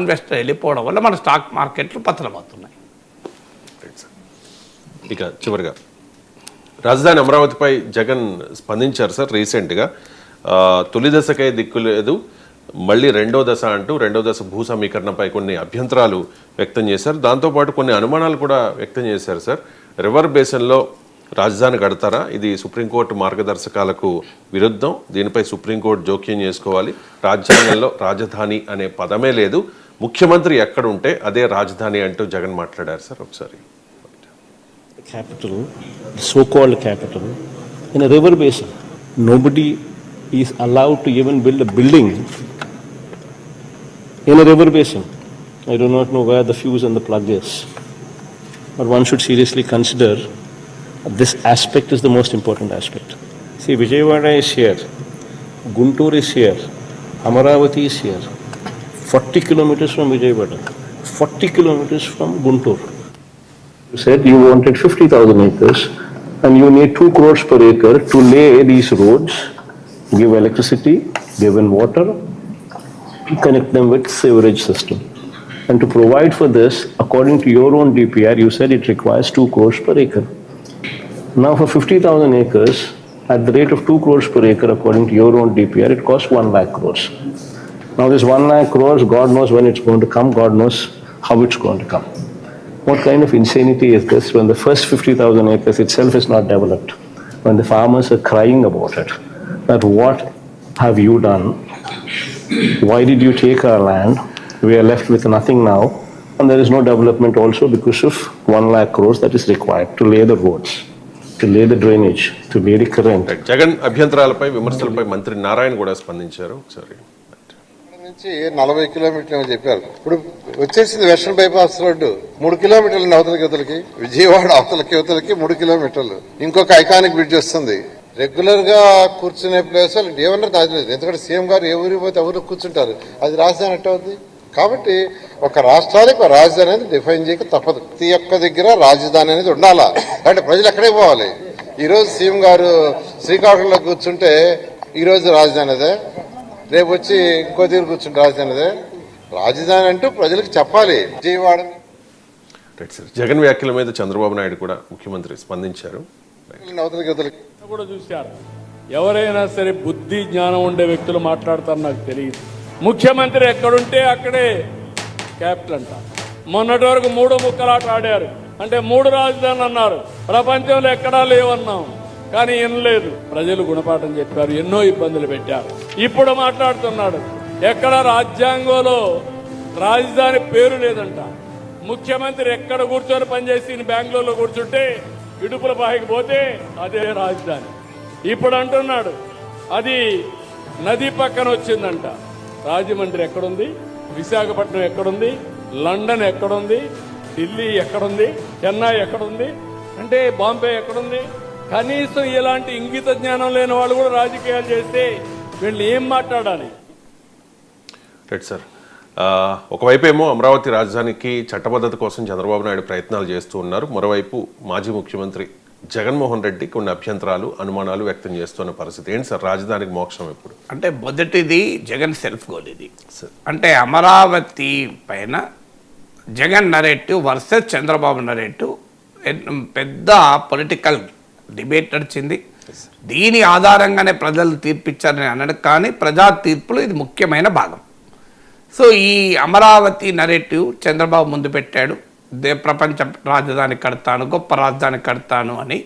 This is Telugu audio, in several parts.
ఇన్వెస్టర్ వెళ్ళిపోవడం వల్ల మన స్టాక్ మార్కెట్లు పతనమవుతున్నాయి. ఇక చివరిగా రాజధాని అమరావతిపై జగన్ స్పందించారు సార్ రీసెంట్గా. తొలి దశకే దిక్కు లేదు, మళ్ళీ రెండో దశ అంటూ రెండో దశ భూ సమీకరణపై కొన్ని అభ్యంతరాలు వ్యక్తం చేశారు. దాంతోపాటు కొన్ని అనుమానాలు కూడా వ్యక్తం చేశారు సార్. రివర్ బేసిన్లో రాజధాని కడతారా? ఇది సుప్రీంకోర్టు మార్గదర్శకాలకు విరుద్ధం, దీనిపై సుప్రీంకోర్టు జోక్యం చేసుకోవాలి. రాజ్యాంగంలో రాజధాని అనే పదమే లేదు, ముఖ్యమంత్రి ఎక్కడ ఉంటే అదే రాజధాని అంటూ జగన్ మాట్లాడారు సార్. ఒకసారి capital, so-called capital, in a river basin. Nobody is allowed to even build a building in a river basin. I do not know where the fuse and the plug is, but one should seriously consider this aspect is the most important aspect. See, Vijayawada is here, Guntur is here, Amaravati is here, 40 kilometers from Vijayawada, 40 kilometers from Guntur. You said you wanted 50,000 acres and you need 2 crores per acre to lay these roads, give electricity, give in water, connect them with sewerage system. And to provide for this, according to your own DPR, you said it requires 2 crores per acre. Now for 50,000 acres, at the rate of 2 crores per acre, according to your own DPR, it costs 1 lakh crores. Now this 1 lakh crores, God knows when it's going to come, God knows how it's going to come. What kind of insanity is this when the first 50,000 acres itself is not developed, when the farmers are crying about it, that what have you done? Why did you take our land? We are left with nothing now, and there is no development also because of 1 lakh crores that is required to lay the roads, to lay the drainage, to lay the current. Jagan అభ్యంతరాలపై విమర్శలపై మంత్రి నారాయణ కూడా స్పందించారు. ఒకసారి నుంచి 40 కిలోమీటర్లు చెప్పారు. ఇప్పుడు వచ్చేసింది వెస్టర్న్ బైపాస్ రోడ్డు 3 కిలోమీటర్లు అవతలకి యువతలకి, విజయవాడ అవతలకి యువతలకి 3 కిలోమీటర్లు. ఇంకొక ఐకానిక్ బ్రిడ్జ్ వస్తుంది. రెగ్యులర్ గా కూర్చునే ప్లేస్ ఏమన్నా రాజలేదు, ఎందుకంటే సీఎం గారు ఏ ఊరికి పోతే ఎవరు కూర్చుంటారు, అది రాజధాని ఎట్ట అవుతుంది? కాబట్టి ఒక రాష్ట్రానికి ఒక రాజధాని అనేది డిఫైన్ చేయక తప్పదు. ప్రతి ఒక్క దగ్గర రాజధాని అనేది ఉండాలా, అంటే ప్రజలు ఎక్కడే పోవాలి. ఈరోజు సీఎం గారు శ్రీకాకుళంలో కూర్చుంటే ఈరోజు రాజధాని అదే, రేపు వచ్చి ఇంకో దగ్గర కూర్చుంటే రాజధాని అదే. రాజధాని అంటూ ప్రజలకు చెప్పాలి. విజయవాడ జగన్ వ్యాఖ్యల మీద చంద్రబాబు నాయుడు కూడా ముఖ్యమంత్రి స్పందించారు. కూడా చూశారు. ఎవరైనా సరే బుద్ధి జ్ఞానం ఉండే వ్యక్తులు మాట్లాడతారు నాకు తెలియదు. ముఖ్యమంత్రి ఎక్కడుంటే అక్కడే క్యాపిటల్ అంట. మొన్నటి వరకు 3 ముక్కలాట ఆడారు, అంటే 3 రాజధానులు అన్నారు. ప్రపంచంలో ఎక్కడా లేవన్నాం, కానీ వినలేదు. ప్రజలు గుణపాఠం చెప్పారు, ఎన్నో ఇబ్బందులు పెట్టారు. ఇప్పుడు మాట్లాడుతున్నాడు ఎక్కడ రాజ్యాంగంలో రాజధాని పేరు లేదంట. ముఖ్యమంత్రి ఎక్కడ కూర్చొని పనిచేసి బెంగళూరులో కూర్చుంటే ఇడుపుల బాయికి పోతే అదే రాజధాని. ఇప్పుడు అంటున్నాడు అది నది పక్కన వచ్చిందంట. రాజమండ్రి ఎక్కడుంది, విశాఖపట్నం ఎక్కడుంది, లండన్ ఎక్కడుంది, ఢిల్లీ ఎక్కడుంది, చెన్నై ఎక్కడుంది, అంటే బాంబే ఎక్కడుంది? కనీసం ఇలాంటి ఇంగిత జ్ఞానం లేని వాళ్ళు కూడా రాజకీయాలు చేస్తే వీళ్ళు ఏం మాట్లాడాలి? Right sir. ఒకవైపు ఏమో అమరావతి రాజధానికి చట్టబద్ధత కోసం చంద్రబాబు నాయుడు ప్రయత్నాలు చేస్తూ ఉన్నారు. మరోవైపు మాజీ ముఖ్యమంత్రి జగన్మోహన్ రెడ్డి కొన్ని అభ్యంతరాలు, అనుమానాలు వ్యక్తం చేస్తున్న పరిస్థితి. ఏంటి సార్ రాజధానికి మోక్షం ఎప్పుడు? అంటే మొదటిది జగన్ సెల్ఫ్ గోల్. ఇది అంటే అమరావతి పైన Jagan narrative versus Chandrababu narrative పెద్ద పొలిటికల్ డిబేట్ నడిచింది. దీని ఆధారంగానే ప్రజలు తీర్పిచ్చారని అనడం, కానీ ప్రజా తీర్పులు ఇది ముఖ్యమైన భాగం. సో ఈ అమరావతి నరేటివ్ చంద్రబాబు ముందు పెట్టాడు, ప్రపంచ రాజధాని కడతాను, గొప్ప రాజధాని కడతాను అని.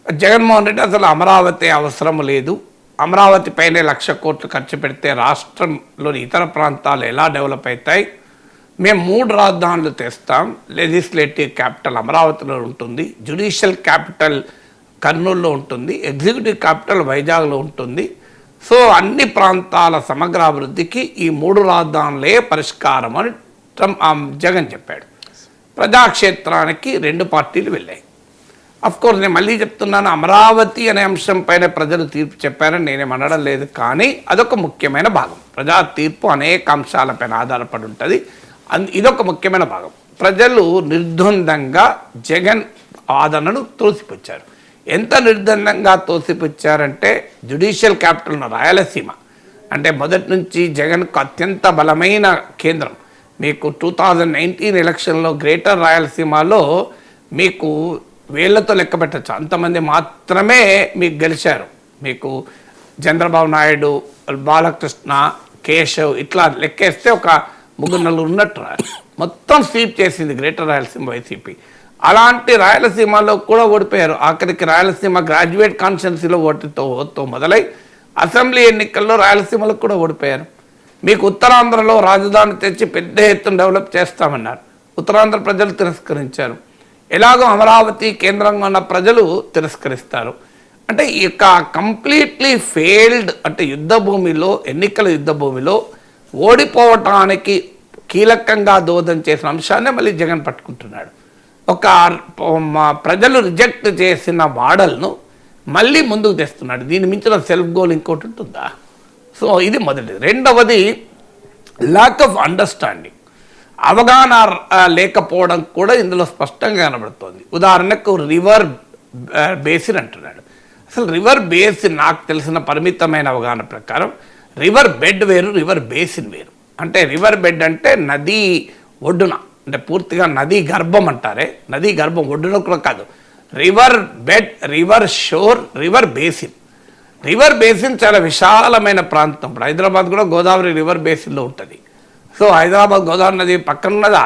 జగన్మోహన్ రెడ్డి అసలు అమరావతి అవసరం లేదు, అమరావతి పైనే 1,00,000 కోట్లు ఖర్చు పెడితే రాష్ట్రంలోని ఇతర ప్రాంతాలు ఎలా డెవలప్ అవుతాయి, మేము 3 రాజధానులు తెస్తాం, లెజిస్లేటివ్ క్యాపిటల్ అమరావతిలో ఉంటుంది, జ్యుడిషియల్ క్యాపిటల్ కర్నూలులో ఉంటుంది, ఎగ్జిక్యూటివ్ క్యాపిటల్ వైజాగ్లో ఉంటుంది. సో అన్ని ప్రాంతాల సమగ్ర అభివృద్ధికి ఈ 3 రాజధానులే పరిష్కారం అని జగన్ చెప్పాడు. ప్రజాక్షేత్రానికి 2 పార్టీలు వెళ్ళాయి. అఫ్కోర్స్ నేను మళ్ళీ చెప్తున్నాను, అమరావతి అనే అంశం పైన ప్రజలు తీర్పు చెప్పారని నేనేం అనడం లేదు, కానీ అదొక ముఖ్యమైన భాగం. ప్రజా తీర్పు అనేక అంశాలపైన ఆధారపడి ఉంటుంది, ఇదొక ముఖ్యమైన భాగం. ప్రజలు నిర్ద్వందంగా జగన్ వాదనను తోసిపుచ్చారు. ఎంత నిర్ద్వందంగా తోసిపుచ్చారంటే జ్యుడిషియల్ క్యాపిటల్ ఉన్న రాయలసీమ అంటే మొదటి నుంచి జగన్కు అత్యంత బలమైన కేంద్రం. మీకు 2019 ఎలక్షన్లో గ్రేటర్ రాయలసీమలో మీకు వేళ్లతో లెక్క పెట్టచ్చు, అంతమంది మాత్రమే మీకు గెలిచారు. మీకు చంద్రబాబు నాయుడు, బాలకృష్ణ, కేశవ్ ఇట్లా లెక్కేస్తే ఒక 3-4 ఉన్నట్టు మొత్తం స్వీప్ చేసింది గ్రేటర్ రాయలసీమ వైసీపీ. అలాంటి రాయలసీమలో కూడా ఓడిపోయారు. ఆఖరికి రాయలసీమ గ్రాడ్యుయేట్ కాన్స్టిట్యున్సీలో ఓటుతో మొదలై అసెంబ్లీ ఎన్నికల్లో రాయలసీమలో కూడా ఓడిపోయారు. మీకు ఉత్తరాంధ్రలో రాజధాని తెచ్చి పెద్ద ఎత్తున డెవలప్ చేస్తామన్నారు. ఉత్తరాంధ్ర ప్రజలు తిరస్కరించారు. ఎలాగో అమరావతి కేంద్రంగా ఉన్న ప్రజలు తిరస్కరిస్తారు. అంటే ఈ యొక్క కంప్లీట్లీ ఫెయిల్డ్, అంటే యుద్ధ భూమిలో, ఎన్నికల యుద్ధ భూమిలో ఓడిపోవటానికి కీలకంగా దోహదం చేసిన అంశాన్ని మళ్ళీ జగన్ పట్టుకుంటున్నాడు. ఒక ప్రజలు రిజెక్ట్ చేసిన మోడల్ను మళ్ళీ ముందుకు తెస్తున్నాడు. దీని మించిన సెల్ఫ్ గోల్ ఇంకోటి ఉంటుందా? సో ఇది మొదటిది. రెండవది ల్యాక్ ఆఫ్ అండర్స్టాండింగ్, అవగాహన లేకపోవడం కూడా ఇందులో స్పష్టంగా కనబడుతోంది. ఉదాహరణకు రివర్ బేసిన్ అంటున్నాడు. అసలు రివర్ బేసిన్ నాకు తెలిసిన పరిమితమైన అవగాహన ప్రకారం రివర్ బెడ్ వేరు, రివర్ బేసిన్ వేరు. అంటే రివర్ బెడ్ అంటే నదీ ఒడ్డున, అంటే పూర్తిగా నదీ గర్భం అంటారే, నదీ గర్భం ఒడ్డున కూడా కాదు. రివర్ బెడ్, రివర్ షోర్, రివర్ బేసిన్. రివర్ బేసిన్ చాలా విశాలమైన ప్రాంతం. ఇప్పుడు హైదరాబాద్ కూడా గోదావరి రివర్ బేసిన్లో ఉంటుంది. సో హైదరాబాద్ గోదావరి నది పక్కన ఉన్నదా,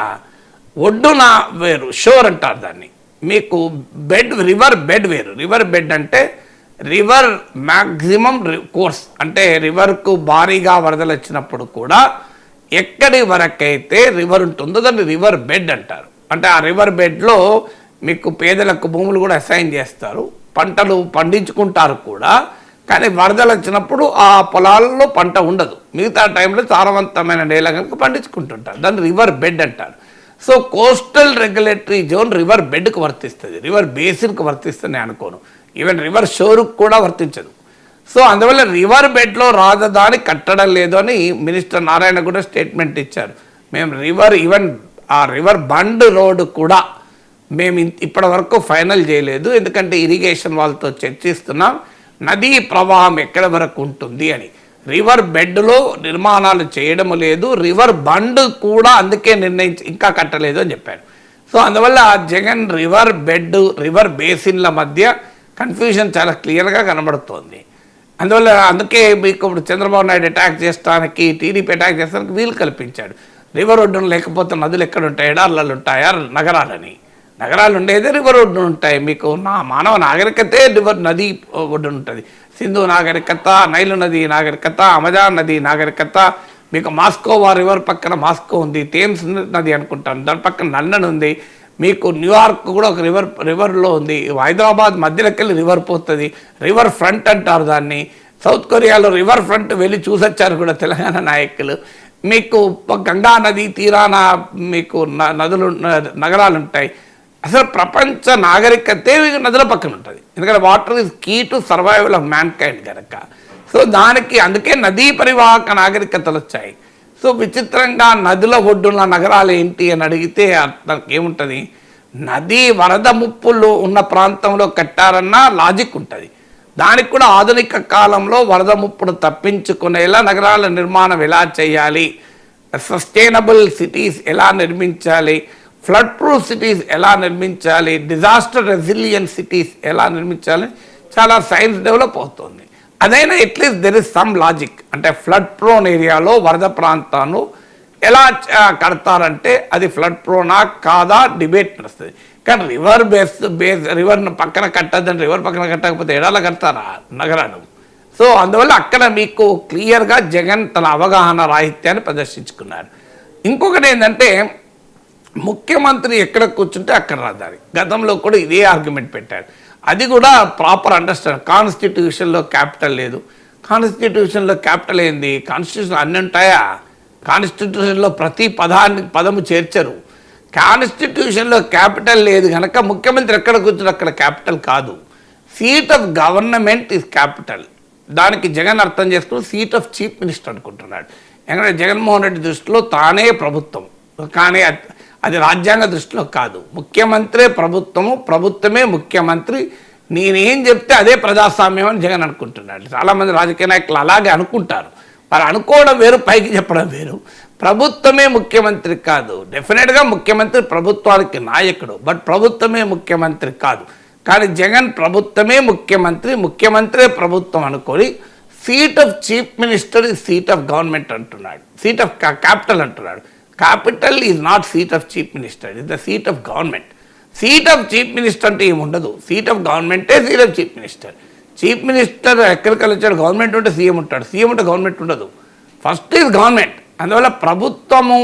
ఒడ్డున వేరు, షోర్ అంటారు దాన్ని. మీకు బెడ్, రివర్ బెడ్ వేరు. రివర్ బెడ్ అంటే రివర్ మ్యాక్సిమం కోర్స్, అంటే రివర్కు భారీగా వరదలు వచ్చినప్పుడు కూడా ఎక్కడి వరకైతే రివర్ ఉంటుందో దాన్ని రివర్ బెడ్ అంటారు. అంటే ఆ రివర్ బెడ్లో మీకు పేదలకు భూములు కూడా అసైన్ చేస్తారు, పంటలు పండించుకుంటారు కూడా. కానీ వరదలు వచ్చినప్పుడు ఆ పొలాల్లో పంట ఉండదు, మిగతా టైంలో సారవంతమైన నేల కనుక పండించుకుంటుంటారు, దాన్ని రివర్ బెడ్ అంటారు. So coastal regulatory zone river బెడ్కు వర్తిస్తుంది, రివర్ బేసిన్కు వర్తిస్తుంది అనుకోను. ఈవెన్ రివర్ షోరుకు కూడా వర్తించదు. సో అందువల్ల రివర్ బెడ్లో రాజధాని కట్టడం లేదు అని మినిస్టర్ నారాయణ కూడా స్టేట్మెంట్ ఇచ్చారు. మేము రివర్, ఈవెన్ ఆ రివర్ బండ్ రోడ్డు కూడా మేము ఇప్పటి వరకు ఫైనల్ చేయలేదు, ఎందుకంటే ఇరిగేషన్ వాళ్ళతో చర్చిస్తున్నాం నదీ ప్రవాహం ఎక్కడి వరకు ఉంటుంది అని. రివర్ బెడ్లో నిర్మాణాలు చేయడం లేదు, రివర్ బండ్ కూడా అందుకే ఇంకా కట్టలేదు అని చెప్పారు. సో అందువల్ల జగన్ రివర్ బెడ్, రివర్ బేసిన్ల మధ్య కన్ఫ్యూజన్ చాలా క్లియర్గా కనబడుతోంది. అందుకే మీకు ఇప్పుడు చంద్రబాబు నాయుడు అటాక్ చేస్తానికి, టీడీపీ అటాక్ చేస్తానికి వీలు కల్పించాడు. రివర్ ఒడ్డున లేకపోతే నదులు ఎక్కడ ఉంటాయి, ఎడార్లలో ఉంటాయా నగరాలని? నగరాలు ఉండేదే రివర్ ఒడ్డున ఉంటాయి. మీకు మానవ నాగరికతే రివర్ నది ఒడ్డున ఉంటుంది. సింధు నాగరికత, నైలు నది నాగరికత, అమెజాన్ నది నాగరికత, మీకు మాస్కోవా రివర్ పక్కన మాస్కో ఉంది, థేమ్స్ నది అనుకుంటాను, దాని పక్కన లండన్ ఉంది, మీకు న్యూయార్క్ కూడా ఒక రివర్లో ఉంది, హైదరాబాద్ మధ్యలోకి వెళ్ళి రివర్ పోతుంది, రివర్ ఫ్రంట్ అంటారు దాన్ని. సౌత్ కొరియాలో రివర్ ఫ్రంట్ వెళ్ళి చూసొచ్చారు కూడా తెలంగాణ నాయకులు. మీకు గంగా నది తీరాన మీకు నగరాలు ఉంటాయి. అసలు ప్రపంచ నాగరికతే నదుల పక్కన ఉంటుంది, ఎందుకంటే water is key to survival of mankind కనుక. సో దానికి అందుకే నదీ పరివాహక నాగరికతలు వచ్చాయి. సో విచిత్రంగా నదుల ఒడ్డున్న నగరాలు ఏంటి అని అడిగితే దానికి ఏముంటుంది, నది వరద ముప్పులు ఉన్న ప్రాంతంలో కట్టారన్న లాజిక్ ఉంటుంది. దానికి కూడా ఆధునిక కాలంలో వరద ముప్పును తప్పించుకునేలా నగరాల నిర్మాణం ఎలా చేయాలి, సస్టైనబుల్ సిటీస్ ఎలా నిర్మించాలి, ఫ్లడ్ ప్రూఫ్ సిటీస్ ఎలా నిర్మించాలి, డిజాస్టర్ రెసిలియన్స్ సిటీస్ ఎలా నిర్మించాలి, చాలా సైన్స్ డెవలప్ అవుతుంది. అదైనా at least there is some logic. అంటే ఫ్లడ్ ప్రోన్ ఏరియాలో వరద ప్రాంతాన్ని ఎలా కడతారంటే అది ఫ్లడ్ ప్రోనా కాదా డిబేట్ నడుస్తుంది. కానీ రివర్ రివర్ను పక్కన కట్టద్దని, రివర్ పక్కన కట్టకపోతే ఎడాల కడతారా నగరాలు? సో అందువల్ల అక్కడ మీకు క్లియర్గా జగన్ తన అవగాహన రాహిత్యాన్ని ప్రదర్శించుకున్నారు. ఇంకొకటి ఏంటంటే ముఖ్యమంత్రి ఎక్కడ కూర్చుంటే అక్కడ రాదాలి. గతంలో కూడా ఇదే ఆర్గ్యుమెంట్ పెట్టారు. అది కూడా ప్రాపర్ అండర్స్టాండ్. కాన్స్టిట్యూషన్లో క్యాపిటల్ లేదు. కాన్స్టిట్యూషన్లో క్యాపిటల్ ఏంది? కాన్స్టిట్యూషన్ అన్నీ ఉంటాయా? కాన్స్టిట్యూషన్లో ప్రతి పదము చేర్చరు. కాన్స్టిట్యూషన్లో క్యాపిటల్ లేదు కనుక ముఖ్యమంత్రి ఎక్కడ కూర్చుని అక్కడ క్యాపిటల్ కాదు. Seat of government is capital. దానికి జగన్ అర్థం చేసుకుని సీట్ ఆఫ్ చీఫ్ మినిస్టర్ అనుకుంటున్నాడు. ఎందుకంటే జగన్మోహన్ రెడ్డి దృష్టిలో తానే ప్రభుత్వం, కానీ అది రాజ్యాంగ దృష్టిలో కాదు. ముఖ్యమంత్రే ప్రభుత్వము, ప్రభుత్వమే ముఖ్యమంత్రి. నేనేం చెప్తే అదే ప్రజాస్వామ్యం అని జగన్ అనుకుంటున్నాడు. చాలామంది రాజకీయ నాయకులు అలాగే అనుకుంటారు. వారు అనుకోవడం వేరు, పైకి చెప్పడం వేరు. ప్రభుత్వమే ముఖ్యమంత్రి కాదు. డెఫినెట్గా ముఖ్యమంత్రి ప్రభుత్వానికి నాయకుడు, బట్ ప్రభుత్వమే ముఖ్యమంత్రి కాదు. కానీ జగన్ ప్రభుత్వమే ముఖ్యమంత్రి, ముఖ్యమంత్రే ప్రభుత్వం అనుకొని seat of chief minister is seat of government అంటున్నాడు, సీట్ ఆఫ్ క్యాపిటల్ అంటున్నాడు. Capital is not seat of chief minister, is the seat of government. Seat of chief minister అంటే ఏముండదు, సీట్ ఆఫ్ గవర్నమెంటే seat of chief minister. Chief minister ఎక్కడికి వచ్చాడు, గవర్నమెంట్ ఉంటే సీఎం ఉంటాడు, సీఎం ఉంటే గవర్నమెంట్ ఉండదు. First is government. అందువల్ల ప్రభుత్వము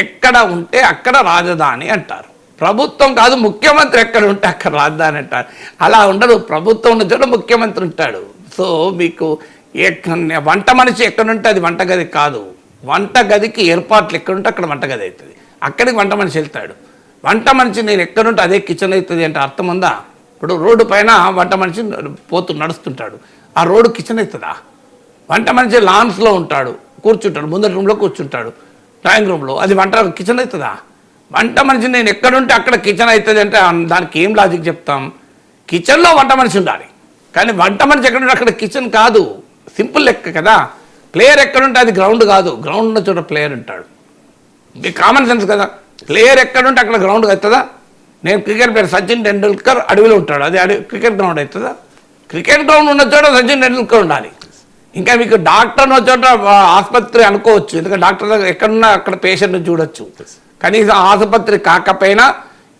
ఎక్కడ ఉంటే అక్కడ రాజధాని అంటారు. ప్రభుత్వం కాదు, ముఖ్యమంత్రి ఎక్కడ ఉంటే అక్కడ రాజధాని అంటారు. అలా ఉండదు, ప్రభుత్వం ఉన్న చోట ముఖ్యమంత్రి ఉంటాడు. సో మీకు వంట మనిషి ఎక్కడుంటే అది వంటగది కాదు, వంటగదికి ఏర్పాట్లు ఎక్కడుంటే అక్కడ వంటగది అవుతుంది, అక్కడికి వంట మనిషి వెళ్తాడు. వంట మనిషి నేను ఎక్కడుంటే అదే కిచెన్ అవుతుంది అంటే అర్థం ఉందా? ఇప్పుడు రోడ్డు పైన వంట మనిషి నడుస్తుంటాడు, ఆ రోడ్డు కిచెన్ అవుతుందా? వంట మనిషి లాన్స్లో ఉంటాడు, కూర్చుంటాడు, ముందర రూమ్లో కూర్చుంటాడు, డ్రాయింగ్ రూమ్లో, అది వంట కిచెన్ అవుతుందా? వంట మనిషి నేను ఎక్కడుంటే అక్కడ కిచెన్ అవుతుంది అంటే దానికి ఏం లాజిక్ చెప్తాం? కిచెన్లో వంట మనిషి ఉండాలి, కానీ వంట మనిషి ఎక్కడుంటే అక్కడ కిచెన్ కాదు. సింపుల్ లెక్క కదా. ప్లేయర్ ఎక్కడుంటే అది గ్రౌండ్ కాదు, గ్రౌండ్ ఉన్న చోట ప్లేయర్ ఉంటాడు. ఇది కామన్ సెన్స్ కదా. ప్లేయర్ ఎక్కడుంటే అక్కడ గ్రౌండ్ అవుతుందా? నేను క్రికెట్ ప్లేయర్ సచిన్ టెండూల్కర్ అడవిలో ఉంటాడు, అది క్రికెట్ గ్రౌండ్ అవుతుందా? క్రికెట్ గ్రౌండ్ ఉన్న చోట సచిన్ టెండూల్కర్ ఉండాలి. ఇంకా మీకు డాక్టర్ ఉన్న చోట ఆసుపత్రి అనుకోవచ్చు, ఎందుకంటే డాక్టర్ దగ్గర ఎక్కడున్నా అక్కడ పేషెంట్ని చూడొచ్చు. కనీసం ఆసుపత్రి కాకపోయినా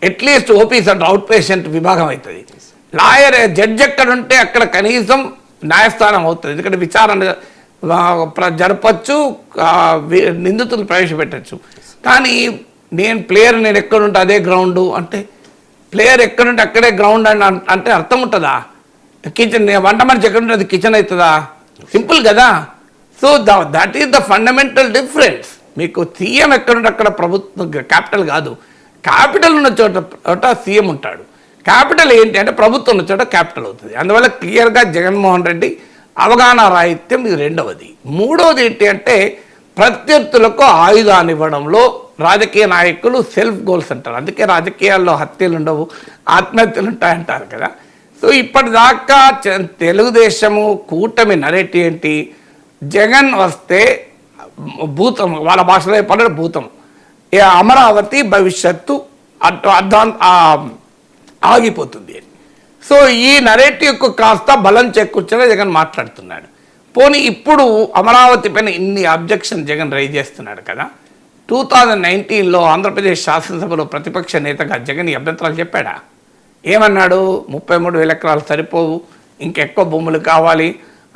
అట్లీస్ట్ ఓపీస్ అంటే అవుట్ పేషెంట్ విభాగం అవుతుంది. లాయర్ జడ్జి ఎక్కడ ఉంటే అక్కడ కనీసం న్యాయస్థానం అవుతుంది, ఎందుకంటే విచారణ జరపచ్చు, నిందితులు ప్రవేశపెట్టచ్చు. కానీ నేను ఎక్కడుంటే అదే గ్రౌండ్ అంటే ప్లేయర్ ఎక్కడుంటే అక్కడే గ్రౌండ్ అని అంటే అర్థం ఉంటుందా? కిచెన్ వంట మనిషి ఎక్కడుంటే అది కిచెన్ అవుతుందా? సింపుల్ కదా. So that is the fundamental difference. మీకు సీఎం ఎక్కడుంటే అక్కడ ప్రభుత్వం క్యాపిటల్ కాదు, క్యాపిటల్ ఉన్న చోట సీఎం ఉంటాడు. క్యాపిటల్ ఏంటి అంటే ప్రభుత్వం ఉన్న చోట క్యాపిటల్ అవుతుంది. అందువల్ల క్లియర్గా జగన్మోహన్ రెడ్డి అవగాహన రాహిత్యం ఇది రెండవది. మూడవది ఏంటి అంటే ప్రత్యర్థులకు ఆయుధాన్ని ఇవ్వడంలో రాజకీయ నాయకులు సెల్ఫ్ గోల్స్ అంటారు. అందుకే రాజకీయాల్లో హత్యలు ఉండవు, ఆత్మహత్యలు ఉంటాయంటారు కదా. సో ఇప్పటిదాకా తెలుగుదేశము కూటమి నరేటివ్ ఏంటి? జగన్ వస్తే భూతం, వాళ్ళ భాషలో చెప్పాలంటే భూతం, అమరావతి భవిష్యత్తు ఆగిపోతుంది అని. సో ఈ నరేటివ్కు కాస్త బలం చేకూర్చేలా జగన్ మాట్లాడుతున్నాడు. పోనీ ఇప్పుడు అమరావతి పైన ఇన్ని అబ్జెక్షన్ జగన్ రైజ్ చేస్తున్నాడు కదా. 2019లో ఆంధ్రప్రదేశ్ శాసనసభలో ప్రతిపక్ష నేతగా జగన్ ఈ అభ్యంతరాలు చెప్పాడా? ఏమన్నాడు? 33,000 ఎకరాలు సరిపోవు, ఇంకెక్కువ భూములు కావాలి,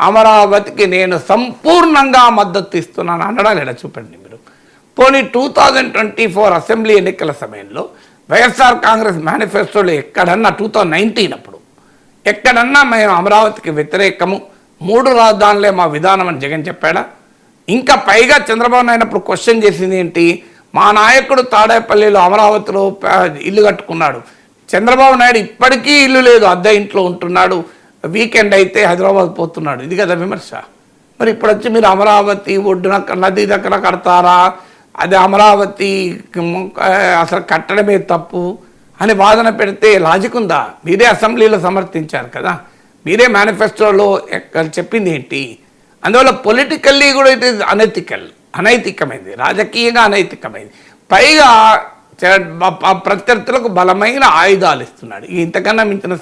అమరావతికి నేను సంపూర్ణంగా మద్దతు ఇస్తున్నాను అనడా లేదా? చూపండి మీరు. పోనీ 2024 అసెంబ్లీ ఎన్నికల సమయంలో వైఎస్ఆర్ కాంగ్రెస్ మేనిఫెస్టోలో ఎక్కడన్నా 2019 అప్పుడు ఎక్కడన్నా మేము అమరావతికి వ్యతిరేకము, 3 రాజధానులే మా విధానం అని జగన్ చెప్పాడా? ఇంకా పైగా చంద్రబాబు నాయుడు అప్పుడు క్వశ్చన్ చేసింది ఏంటి? మా నాయకుడు తాడేపల్లిలో అమరావతిలో ఇల్లు కట్టుకున్నాడు, చంద్రబాబు నాయుడు ఇప్పటికీ ఇల్లు లేదు, అద్దె ఇంట్లో ఉంటున్నాడు, వీకెండ్ అయితే హైదరాబాద్ పోతున్నాడు. ఇది కదా విమర్శ. మరి ఇప్పుడు వచ్చి మీరు అమరావతి ఒడ్డున నది దగ్గర కడతారా, అది అమరావతి అసలు కట్టడమే తప్పు అని వాదన పెడితే లాజిక్ ఉందా? మీరే అసెంబ్లీలో సమర్థించారు కదా, మీరే మేనిఫెస్టోలో చెప్పింది ఏంటి? అందువల్ల పొలిటికల్లీ కూడా ఇట్ ఈస్ అనైతికమైంది, రాజకీయంగా అనైతికమైంది. పైగా ప్రత్యర్థులకు బలమైన ఆయుధాలు ఇస్తున్నాడు. ఇంతకన్నా మించిన